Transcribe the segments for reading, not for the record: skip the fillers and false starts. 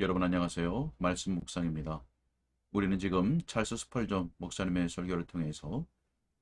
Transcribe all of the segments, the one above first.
여러분 안녕하세요. 말씀 묵상입니다. 우리는 지금 찰스 스펄전 목사님의 설교를 통해서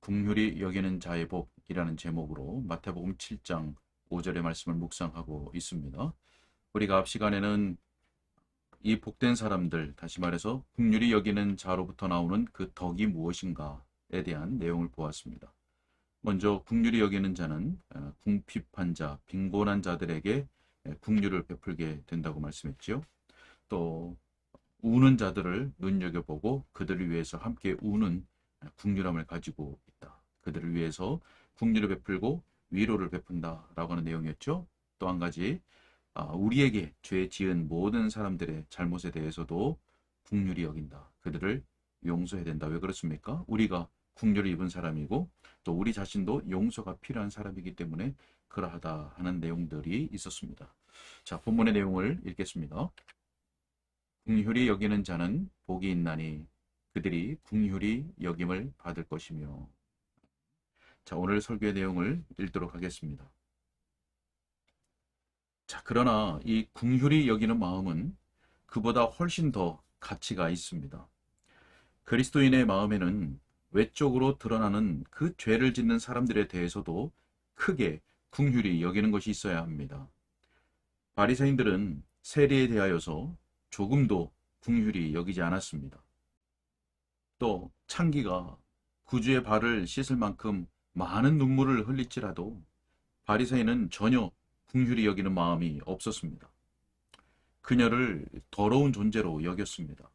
긍휼히 여기는 자의 복이라는 제목으로 마태복음 7장 5절의 말씀을 묵상하고 있습니다. 우리가 앞 시간에는 이 복된 사람들, 다시 말해서 긍휼히 여기는 자로부터 나오는 그 덕이 무엇인가에 대한 내용을 보았습니다. 먼저 긍휼히 여기는 자는 궁핍한 자, 빈곤한 자들에게 긍휼을 베풀게 된다고 말씀했지요. 또 우는 자들을 눈여겨보고 그들을 위해서 함께 우는 긍휼함을 가지고 있다. 그들을 위해서 긍휼을 베풀고 위로를 베푼다라고 하는 내용이었죠. 또 한 가지, 우리에게 죄 지은 모든 사람들의 잘못에 대해서도 긍휼히 여긴다. 그들을 용서해야 된다. 왜 그렇습니까? 우리가 긍휼을 입은 사람이고 또 우리 자신도 용서가 필요한 사람이기 때문에 그러하다 하는 내용들이 있었습니다. 자, 본문의 내용을 읽겠습니다. 긍휼히 여기는 자는 복이 있나니 그들이 긍휼히 여김을 받을 것이며. 자, 오늘 설교의 내용을 읽도록 하겠습니다. 자, 그러나 이 긍휼히 여기는 마음은 그보다 훨씬 더 가치가 있습니다. 그리스도인의 마음에는 외적으로 드러나는 그 죄를 짓는 사람들에 대해서도 크게 긍휼히 여기는 것이 있어야 합니다. 바리새인들은 세리에 대하여서 조금도 긍휼히 여기지 않았습니다. 또 창기가 구주의 발을 씻을 만큼 많은 눈물을 흘릴지라도 바리새인은 전혀 긍휼히 여기는 마음이 없었습니다. 그녀를 더러운 존재로 여겼습니다.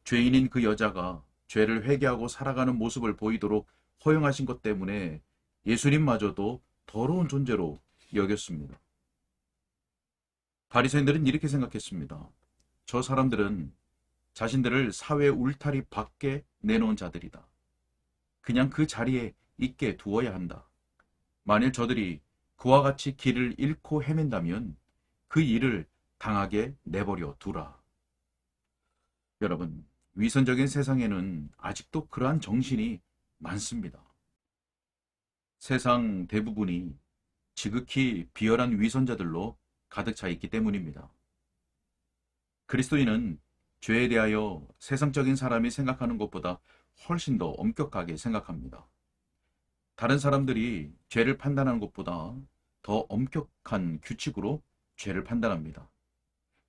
죄인인 그 여자가 죄를 회개하고 살아가는 모습을 보이도록 허용하신 것 때문에 예수님마저도 더러운 존재로 여겼습니다. 바리새인들은 이렇게 생각했습니다. 저 사람들은 자신들을 사회 울타리 밖에 내놓은 자들이다. 그냥 그 자리에 있게 두어야 한다. 만일 저들이 그와 같이 길을 잃고 헤맨다면 그 일을 당하게 내버려 두라. 여러분, 위선적인 세상에는 아직도 그러한 정신이 많습니다. 세상 대부분이 지극히 비열한 위선자들로 가득 차 있기 때문입니다. 그리스도인은 죄에 대하여 세상적인 사람이 생각하는 것보다 훨씬 더 엄격하게 생각합니다. 다른 사람들이 죄를 판단하는 것보다 더 엄격한 규칙으로 죄를 판단합니다.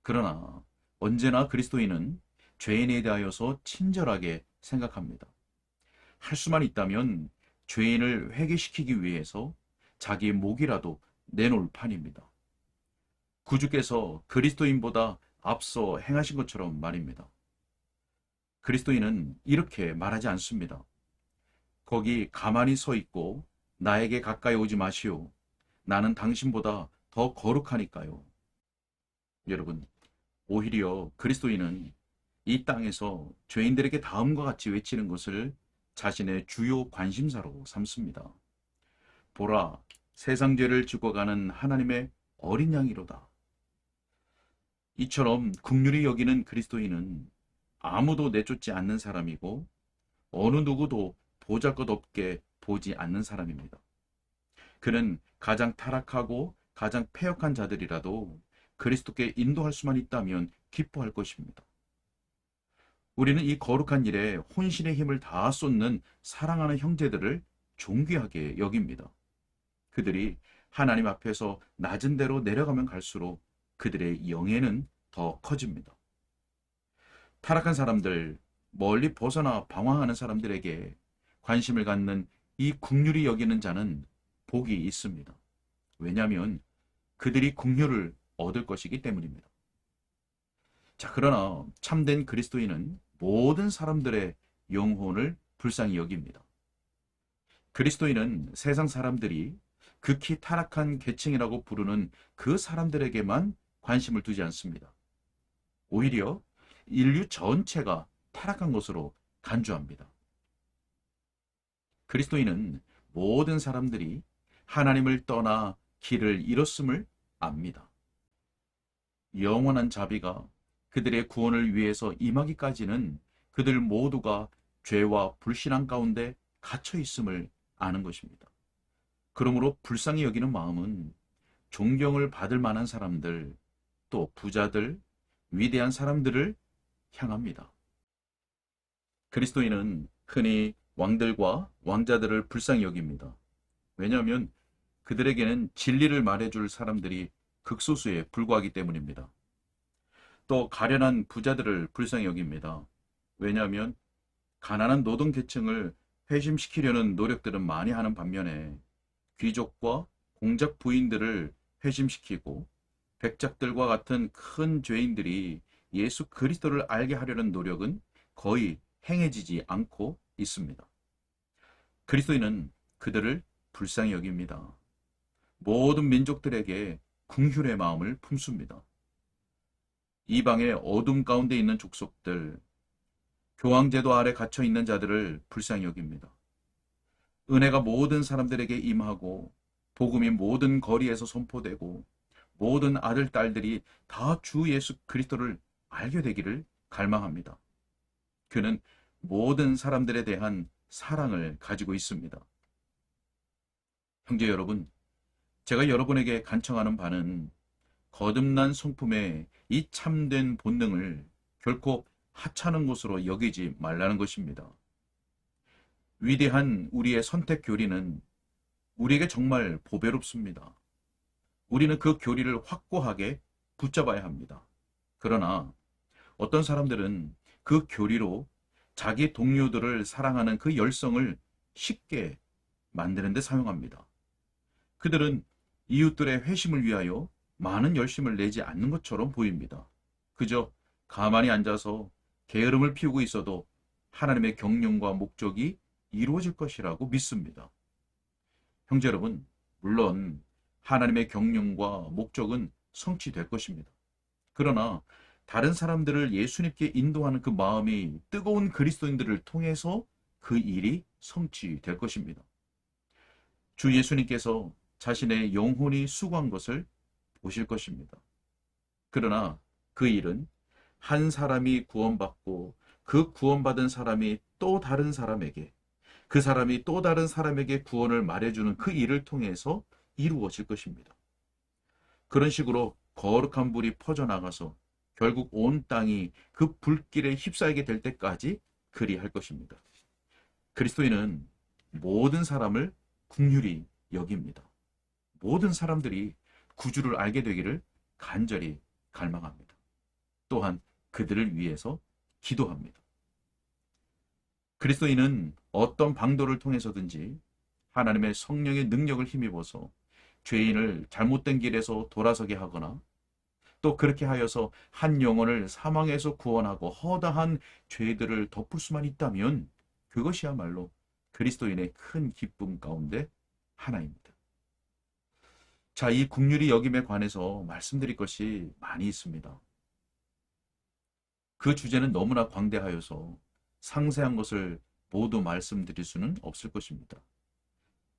그러나 언제나 그리스도인은 죄인에 대하여서 친절하게 생각합니다. 할 수만 있다면 죄인을 회개시키기 위해서 자기의 목이라도 내놓을 판입니다. 구주께서 그리스도인보다 앞서 행하신 것처럼 말입니다. 그리스도인은 이렇게 말하지 않습니다. 거기 가만히 서 있고 나에게 가까이 오지 마시오. 나는 당신보다 더 거룩하니까요. 여러분, 오히려 그리스도인은 이 땅에서 죄인들에게 다음과 같이 외치는 것을 자신의 주요 관심사로 삼습니다. 보라, 세상 죄를 죽어가는 하나님의 어린 양이로다. 이처럼 긍휼히 여기는 그리스도인은 아무도 내쫓지 않는 사람이고 어느 누구도 보잘것없게 보지 않는 사람입니다. 그는 가장 타락하고 가장 패역한 자들이라도 그리스도께 인도할 수만 있다면 기뻐할 것입니다. 우리는 이 거룩한 일에 혼신의 힘을 다 쏟는 사랑하는 형제들을 존귀하게 여깁니다. 그들이 하나님 앞에서 낮은 데로 내려가면 갈수록 그들의 영예는 더 커집니다. 타락한 사람들, 멀리 벗어나 방황하는 사람들에게 관심을 갖는 이 긍휼히 여기는 자는 복이 있습니다. 왜냐하면 그들이 긍휼을 얻을 것이기 때문입니다. 자, 그러나 참된 그리스도인은 모든 사람들의 영혼을 불쌍히 여깁니다. 그리스도인은 세상 사람들이 극히 타락한 계층이라고 부르는 그 사람들에게만 관심을 두지 않습니다. 오히려 인류 전체가 타락한 것으로 간주합니다. 그리스도인은 모든 사람들이 하나님을 떠나 길을 잃었음을 압니다. 영원한 자비가 그들의 구원을 위해서 임하기까지는 그들 모두가 죄와 불신앙 가운데 갇혀 있음을 아는 것입니다. 그러므로 불쌍히 여기는 마음은 존경을 받을 만한 사람들, 또 부자들, 위대한 사람들을 향합니다. 그리스도인은 흔히 왕들과 왕자들을 불쌍히 여깁니다. 왜냐하면 그들에게는 진리를 말해줄 사람들이 극소수에 불과하기 때문입니다. 또 가련한 부자들을 불쌍히 여깁니다. 왜냐하면 가난한 노동계층을 회심시키려는 노력들은 많이 하는 반면에 귀족과 공작 부인들을 회심시키고 백작들과 같은 큰 죄인들이 예수 그리스도를 알게 하려는 노력은 거의 행해지지 않고 있습니다. 그리스도인은 그들을 불쌍히 여깁니다. 모든 민족들에게 긍휼의 마음을 품습니다. 이방의 어둠 가운데 있는 족속들, 교황제도 아래 갇혀 있는 자들을 불쌍히 여깁니다. 은혜가 모든 사람들에게 임하고 복음이 모든 거리에서 선포되고 모든 아들, 딸들이 다 주 예수 그리스도를 알게 되기를 갈망합니다. 그는 모든 사람들에 대한 사랑을 가지고 있습니다. 형제 여러분, 제가 여러분에게 간청하는 바는 거듭난 성품의 이 참된 본능을 결코 하찮은 것으로 여기지 말라는 것입니다. 위대한 우리의 선택 교리는 우리에게 정말 보배롭습니다. 우리는 그 교리를 확고하게 붙잡아야 합니다. 그러나 어떤 사람들은 그 교리로 자기 동료들을 사랑하는 그 열성을 쉽게 만드는 데 사용합니다. 그들은 이웃들의 회심을 위하여 많은 열심을 내지 않는 것처럼 보입니다. 그저 가만히 앉아서 게으름을 피우고 있어도 하나님의 경륜과 목적이 이루어질 것이라고 믿습니다. 형제 여러분, 물론 하나님의 경륜과 목적은 성취될 것입니다. 그러나 다른 사람들을 예수님께 인도하는 그 마음이 뜨거운 그리스도인들을 통해서 그 일이 성취될 것입니다. 주 예수님께서 자신의 영혼이 수고한 것을 보실 것입니다. 그러나 그 일은 한 사람이 구원받고 그 구원받은 사람이 또 다른 사람에게, 그 사람이 또 다른 사람에게 구원을 말해주는 그 일을 통해서 이루어질 것입니다. 그런 식으로 거룩한 불이 퍼져나가서 결국 온 땅이 그 불길에 휩싸이게 될 때까지 그리할 것입니다. 그리스도인은 모든 사람을 긍휼히 여깁니다. 모든 사람들이 구주를 알게 되기를 간절히 갈망합니다. 또한 그들을 위해서 기도합니다. 그리스도인은 어떤 방도를 통해서든지 하나님의 성령의 능력을 힘입어서 죄인을 잘못된 길에서 돌아서게 하거나 또 그렇게 하여서 한 영혼을 사망에서 구원하고 허다한 죄들을 덮을 수만 있다면 그것이야말로 그리스도인의 큰 기쁨 가운데 하나입니다. 자, 이 긍휼히 여김에 관해서 말씀드릴 것이 많이 있습니다. 그 주제는 너무나 광대하여서 상세한 것을 모두 말씀드릴 수는 없을 것입니다.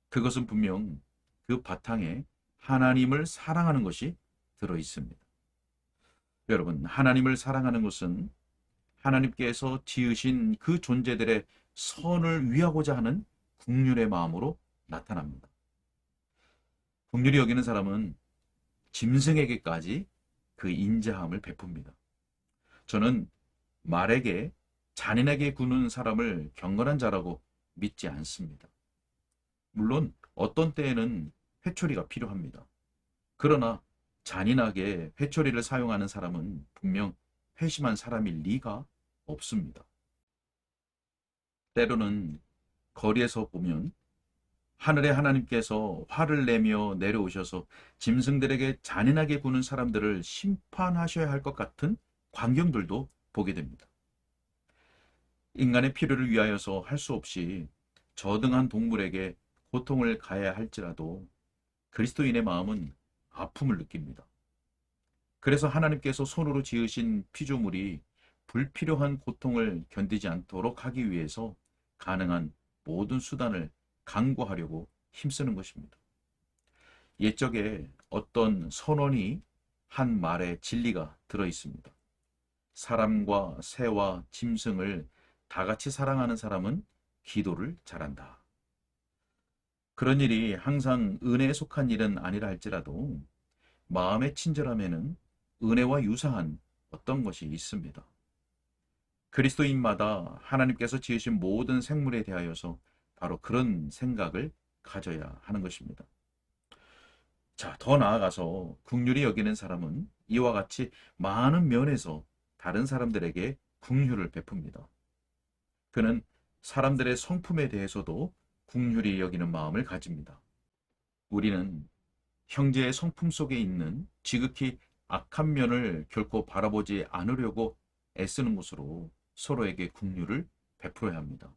그것은 분명 그 바탕에 하나님을 사랑하는 것이 들어 있습니다. 여러분, 하나님을 사랑하는 것은 하나님께서 지으신 그 존재들의 선을 위하고자 하는 긍휼의 마음으로 나타납니다. 긍휼히 여기는 사람은 짐승에게까지 그 인자함을 베풉니다. 저는 말에게 잔인하게 구는 사람을 경건한 자라고 믿지 않습니다. 물론 어떤 때에는 회초리가 필요합니다. 그러나 잔인하게 회초리를 사용하는 사람은 분명 회심한 사람일 리가 없습니다. 때로는 거리에서 보면 하늘의 하나님께서 화를 내며 내려오셔서 짐승들에게 잔인하게 구는 사람들을 심판하셔야 할 것 같은 광경들도 보게 됩니다. 인간의 필요를 위하여서 할 수 없이 저등한 동물에게 고통을 가해야 할지라도 그리스도인의 마음은 아픔을 느낍니다. 그래서 하나님께서 손으로 지으신 피조물이 불필요한 고통을 견디지 않도록 하기 위해서 가능한 모든 수단을 강구하려고 힘쓰는 것입니다. 옛적에 어떤 선원이 한 말에 진리가 들어 있습니다. 사람과 새와 짐승을 다 같이 사랑하는 사람은 기도를 잘한다. 그런 일이 항상 은혜에 속한 일은 아니라 할지라도 마음의 친절함에는 은혜와 유사한 어떤 것이 있습니다. 그리스도인마다 하나님께서 지으신 모든 생물에 대하여서 바로 그런 생각을 가져야 하는 것입니다. 자, 더 나아가서 긍휼히 여기는 사람은 이와 같이 많은 면에서 다른 사람들에게 긍휼을 베풉니다. 그는 사람들의 성품에 대해서도 긍휼히 여기는 마음을 가집니다. 우리는 형제의 성품 속에 있는 지극히 악한 면을 결코 바라보지 않으려고 애쓰는 것으로 서로에게 긍휼을 베풀어야 합니다.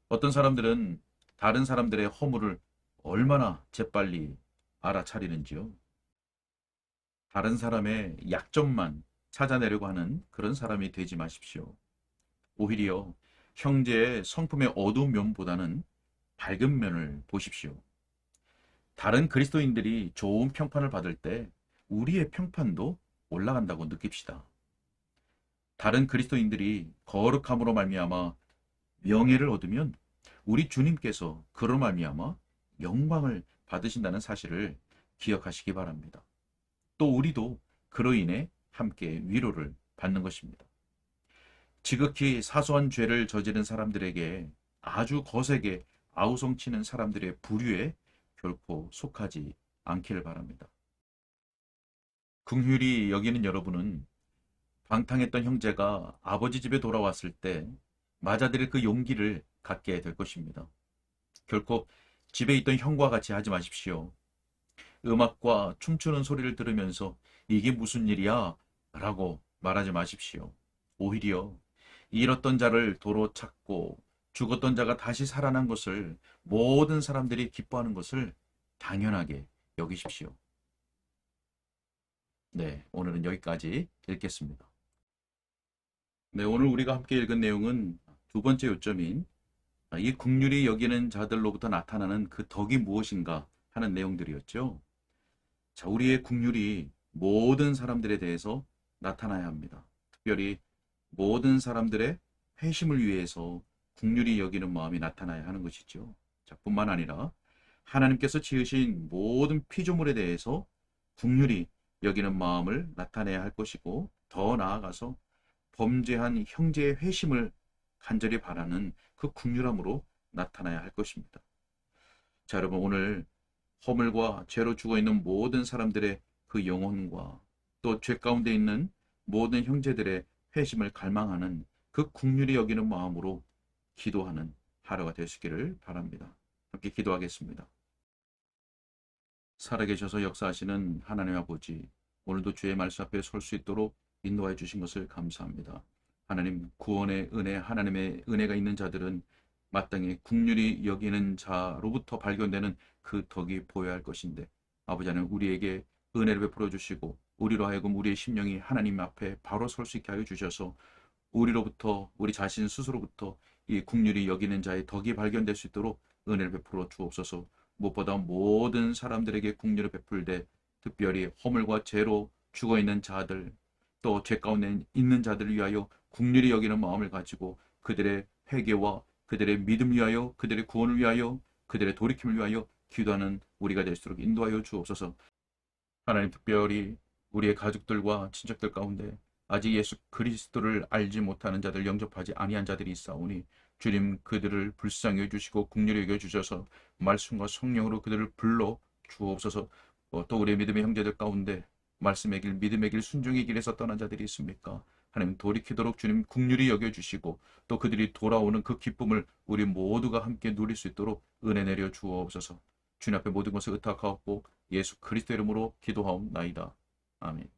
어떤 사람들은 다른 사람들의 허물을 얼마나 재빨리 알아차리는지요. 다른 사람의 약점만 찾아내려고 하는 그런 사람이 되지 마십시오. 오히려 형제의 성품의 어두운 면보다는 밝은 면을 보십시오. 다른 그리스도인들이 좋은 평판을 받을 때 우리의 평판도 올라간다고 느낍시다. 다른 그리스도인들이 거룩함으로 말미암아 명예를 얻으면 우리 주님께서 그로 말미암아 영광을 받으신다는 사실을 기억하시기 바랍니다. 또 우리도 그로 인해 함께 위로를 받는 것입니다. 지극히 사소한 죄를 저지른 사람들에게 아주 거세게 아우성치는 사람들의 부류에 결코 속하지 않기를 바랍니다. 긍휼히 여기는 여러분은 방탕했던 형제가 아버지 집에 돌아왔을 때 맞아들일 그 용기를 갖게 될 것입니다. 결코 집에 있던 형과 같이 하지 마십시오. 음악과 춤추는 소리를 들으면서 이게 무슨 일이야? 라고 말하지 마십시오. 오히려 잃었던 자를 도로 찾고 죽었던 자가 다시 살아난 것을 모든 사람들이 기뻐하는 것을 당연하게 여기십시오. 네, 오늘은 여기까지 읽겠습니다. 네, 오늘 우리가 함께 읽은 내용은 두 번째 요점인 이 긍휼히 여기는 자들로부터 나타나는 그 덕이 무엇인가 하는 내용들이었죠. 자, 우리의 긍휼이 모든 사람들에 대해서 나타나야 합니다. 특별히 모든 사람들의 회심을 위해서 긍휼히 여기는 마음이 나타나야 하는 것이죠. 자, 뿐만 아니라 하나님께서 지으신 모든 피조물에 대해서 긍휼히 여기는 마음을 나타내야 할 것이고, 더 나아가서 범죄한 형제의 회심을 간절히 바라는 그 긍휼함으로 나타나야 할 것입니다. 자, 여러분, 오늘 허물과 죄로 죽어있는 모든 사람들의 그 영혼과 또 죄 가운데 있는 모든 형제들의 회심을 갈망하는 그 긍휼히 여기는 마음으로 기도하는 하루가 되시기를 바랍니다. 함께 기도하겠습니다. 살아계셔서 역사하시는 하나님 아버지, 오늘도 주의 말씀 앞에 설 수 있도록 인도해 주신 것을 감사합니다. 하나님, 구원의 은혜, 하나님의 은혜가 있는 자들은 마땅히 긍휼히 여기는 자로부터 발견되는 그 덕이 보여야 할 것인데, 아버지 하나님, 우리에게 은혜를 베풀어 주시고 우리로 하여금 우리의 심령이 하나님 앞에 바로 설 수 있게 하여 주셔서 우리로부터, 우리 자신 스스로부터 이 긍휼히 여기는 자의 덕이 발견될 수 있도록 은혜를 베풀어 주옵소서. 무엇보다 모든 사람들에게 긍휼을 베풀되 특별히 허물과 죄로 죽어있는 자들, 또 죄 가운데 있는 자들을 위하여 긍휼히 여기는 마음을 가지고 그들의 회개와 그들의 믿음 위하여, 그들의 구원을 위하여, 그들의 돌이킴을 위하여 기도하는 우리가 될 수 있도록 인도하여 주옵소서. 하나님, 특별히 우리의 가족들과 친척들 가운데 아직 예수 그리스도를 알지 못하는 자들, 영접하지 아니한 자들이 있사오니 주님, 그들을 불쌍히 여주시고 긍휼히 여겨 주셔서 말씀과 성령으로 그들을 불러 주옵소서. 또 우리의 믿음의 형제들 가운데 말씀의 길, 믿음의 길, 순종의 길에서 떠난 자들이 있습니까? 하나님, 돌이키도록 주님 긍휼히 여겨주시고 또 그들이 돌아오는 그 기쁨을 우리 모두가 함께 누릴 수 있도록 은혜 내려 주옵소서. 주님 앞에 모든 것을 의탁하옵고 예수 그리스도 이름으로 기도하옵나이다. 아멘.